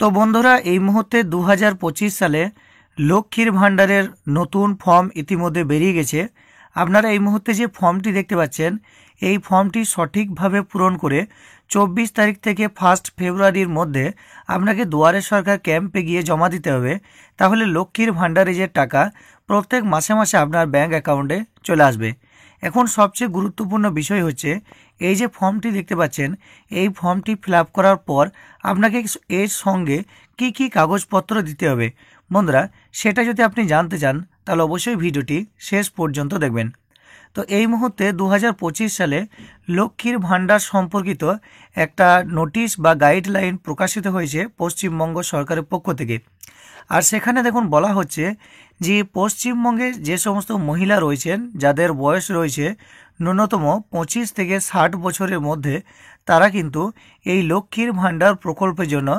তো বন্ধুরা এই মুহূর্তে 2025 সালে লক্ষ্মীর ভাণ্ডারের নতুন ফর্ম ইতিমধ্যে বেরিয়ে গেছে। আপনারা এই মুহূর্তে যে ফর্মটি দেখতে পাচ্ছেন এই ফর্মটি সঠিকভাবে পূরণ করে 24 তারিখ থেকে 1 ফেব্রুয়ারির মধ্যে আপনাকে দুয়ারে সরকার ক্যাম্পে গিয়ে জমা দিতে হবে। তাহলে লক্ষ্মীর ভাণ্ডারে যে টাকা প্রত্যেক মাসে মাসে আপনার ব্যাংক অ্যাকাউন্টে চলে আসবে। এখন সবচেয়ে গুরুত্বপূর্ণ বিষয় হচ্ছে এই যে ফর্মটি দেখতে পাচ্ছেন এই ফর্মটি ফিল আপ করার পর আপনাকে এর সঙ্গে কি কি কাগজপত্র দিতে হবে। বন্ধুরা সেটা যদি আপনি জানতে চান তাহলে অবশ্যই ভিডিওটি শেষ পর্যন্ত দেখবেন। তো এই মুহূর্তে 2025 সালে লক্ষ্মীর ভাণ্ডার সম্পর্কিত একটা নোটিশ বা গাইডলাইন প্রকাশিত হয়েছে পশ্চিমবঙ্গ সরকারের পক্ষ থেকে। আর সেখানে দেখুন বলা হচ্ছে যে পশ্চিমবঙ্গে যে সমস্ত মহিলা রয়েছেন যাদের বয়স রয়েছে ন্যূনতম 25 থেকে 60 বছরের মধ্যে তারা কিন্তু এই লক্ষ্মীর ভাণ্ডার প্রকল্পের জন্য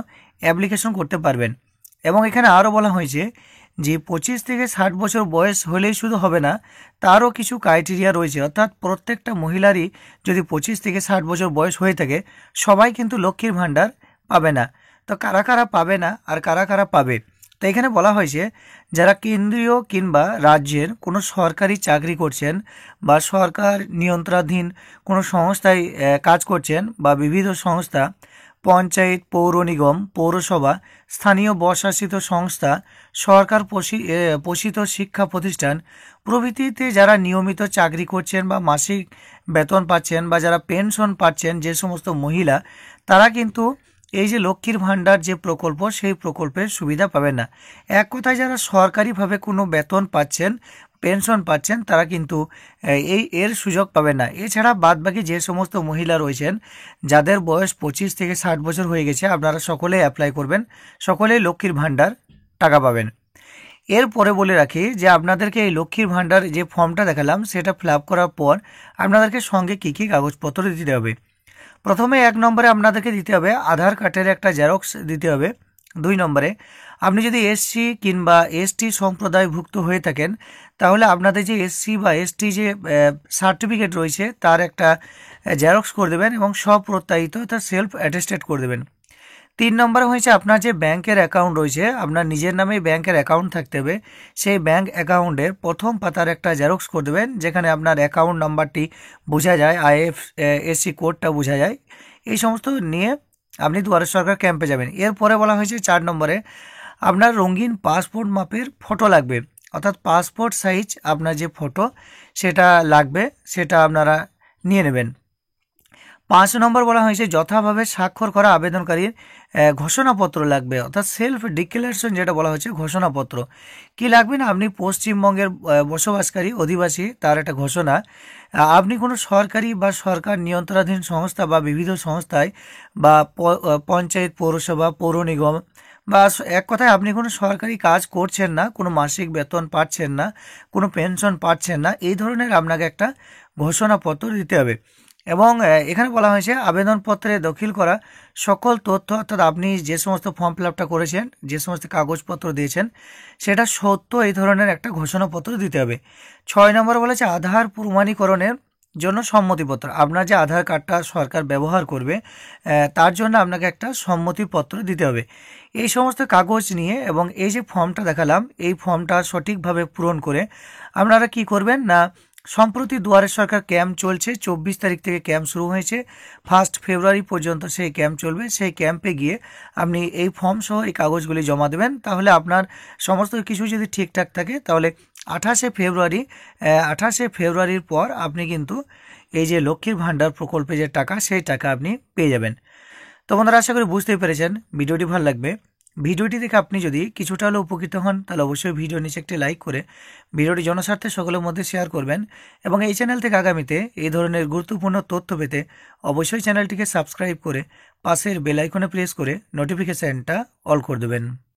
অ্যাপ্লিকেশন করতে পারবেন। এবং এখানে আরও বলা হয়েছে যে 25 থেকে 60 বছর বয়স হলেই শুধু হবে না, তারও কিছু ক্রাইটেরিয়া রয়েছে। অর্থাৎ প্রত্যেকটা মহিলারই যদি 25 থেকে 60 বছর বয়স হয়ে থাকে সবাই কিন্তু লক্ষ্মীর ভাণ্ডার পাবে না। তো কারা কারা পাবে না আর কারা কারা পাবে, তো এখানে বলা হয়েছে যারা কেন্দ্রীয় কিংবা রাজ্যের কোনো সরকারি চাকরি করছেন বা সরকার নিয়ন্ত্রণাধীন কোনো সংস্থায় কাজ করছেন বা বিবিধ সংস্থা, পঞ্চায়েত, পৌর নিগম, পৌরসভা, স্থানীয় স্বশাসিত সংস্থা, সরকার পোষিত শিক্ষা প্রতিষ্ঠান প্রভৃতিতে যারা নিয়মিত চাকরি করছেন বা মাসিক বেতন পাচ্ছেন বা যারা পেনশন পাচ্ছেন, যে সমস্ত মহিলা তারা কিন্তু এই যে লক্ষ্মীর ভাণ্ডার যে প্রকল্প সেই প্রকল্পের সুবিধা পাবেন না। এক কথায় যারা সরকারিভাবে কোনো বেতন পাচ্ছেন, পেনশন পাচ্ছেন তারা কিন্তু এর সুযোগ পাবেন না। এছাড়া বাদবাকি যে সমস্ত মহিলা রয়েছেন যাদের বয়স 25 থেকে 60 বছর হয়ে গেছে আপনারা সকলেই অ্যাপ্লাই করবেন, সকলেই লক্ষ্মীর ভাণ্ডার টাকা পাবেন। এরপরে বলে রাখি যে আপনাদেরকে এই লক্ষ্মীর ভাণ্ডার যে ফর্মটা দেখালাম সেটা ফিল আপ করার পর আপনাদেরকে সঙ্গে কী কী কাগজপত্র দিতে হবে। প্রথমে 1 নম্বরে আপনাদেরকে দিতে হবে আধার কার্ডের একটা জেরক্স দিতে হবে। 2 নম্বরে আপনি যদি এসসি কিংবা এসটি সম্প্রদায়ভুক্ত হয়ে থাকেন তাহলে আপনাদের যে এসসি বা এসটি যে সার্টিফিকেট রয়েছে তার একটা জেরক্স করে দেবেন এবং স্বপ্রত্যায়িত অর্থাৎ সেলফ অ্যাটেস্টেড করে দেবেন। 3 নম্বরে হয়েছে আপনার যে ব্যাংকের অ্যাকাউন্ট রয়েছে, আপনার নিজের নামেই ব্যাংকের অ্যাকাউন্ট থাকতে হবে, সেই ব্যাংক অ্যাকাউন্টের প্রথম পাতার একটা জেরক্স করে দেবেন যেখানে আপনার অ্যাকাউন্ট নাম্বারটি বোঝা যায়, আইএফএসসি কোডটা বোঝা যায়। এই সমস্ত নিয়ে আপনি দুয়ারে সরকার ক্যাম্পে যাবেন। এরপরে বলা হয়েছে 4 নম্বরে আপনার রঙিন পাসপোর্ট মাপের ফটো লাগবে, অর্থাৎ পাসপোর্ট সাইজ আপনার যে ফটো সেটা লাগবে, সেটা আপনারা নিয়ে নেবেন। 5 নম্বর বলা হয়েছে যথাভাবে স্বাক্ষর করা আবেদনকারীর ঘোষণাপত্র লাগবে, অর্থাৎ সেলফ ডিক্লারেশন যেটা বলা হচ্ছে ঘোষণাপত্র। কি লাগবে না, আপনি পশ্চিমবঙ্গের বসবাসকারী অধিবাসী তার একটা ঘোষণা, আপনি কোনো সরকারি বা সরকার নিয়ন্ত্রণাধীন সংস্থা বা বিবিধ সংস্থায় বা পঞ্চায়েত, পৌরসভা, পৌর নিগম বা এক কথায় আপনি কোনো সরকারি কাজ করছেন না, কোনো মাসিক বেতন পাচ্ছেন না, কোনো পেনশন পাচ্ছেন না, এই ধরনের আপনাকে একটা ঘোষণাপত্র দিতে হবে। এবং এখানে বলা হয়েছে আবেদনপত্রে দাখিল করা সকল তথ্য, অর্থাৎ আপনি যে সমস্ত ফর্ম ফিল আপটা করেছেন, যে সমস্ত কাগজপত্র দিয়েছেন সেটা সত্য, এই ধরনের একটা ঘোষণাপত্র দিতে হবে। 6 নম্বর বলেছে আধার প্রমাণীকরণের জন্য সম্মতিপত্র, আপনার যে আধার কার্ডটা সরকার ব্যবহার করবে তার জন্য আপনাকে একটা সম্মতিপত্র দিতে হবে। এই সমস্ত কাগজ নিয়ে এবং এই যে ফর্মটা দেখালাম এই ফর্মটা সঠিকভাবে পূরণ করে আপনারা কি করবেন না, সম্প্রতি দুয়ারে সরকার ক্যাম্প চলছে, 24 তারিখ থেকে ক্যাম্প শুরু হয়েছে, 1 ফেব্রুয়ারি পর্যন্ত সেই ক্যাম্প চলবে। সেই ক্যাম্পে গিয়ে আপনি এই ফর্ম সহ এই কাগজগুলি জমা দেবেন। তাহলে আপনার সমস্ত কিছু যদি ঠিকঠাক থাকে তাহলে 28শে ফেব্রুয়ারির পর আপনি কিন্তু এই যে লক্ষ্মীর ভাণ্ডার প্রকল্পে যে টাকা সেই টাকা আপনি পেয়ে যাবেন। তো বন্ধুরা আশা করি বুঝতেই পেরেছেন, ভিডিওটি ভালো লাগবে। ভিডিওটি দেখে আপনি যদি কিছুটা হলেও উপকৃত হন তাহলে অবশ্যই ভিডিও নিচে একটি লাইক করে ভিডিওটি জনস্বার্থে সকলের মধ্যে শেয়ার করবেন এবং এই চ্যানেল থেকে আগামীতে এই ধরনের গুরুত্বপূর্ণ তথ্য পেতে অবশ্যই চ্যানেলটিকে সাবস্ক্রাইব করে পাশের বেল আইকনে প্রেস করে নোটিফিকেশানটা অল করে দেবেন।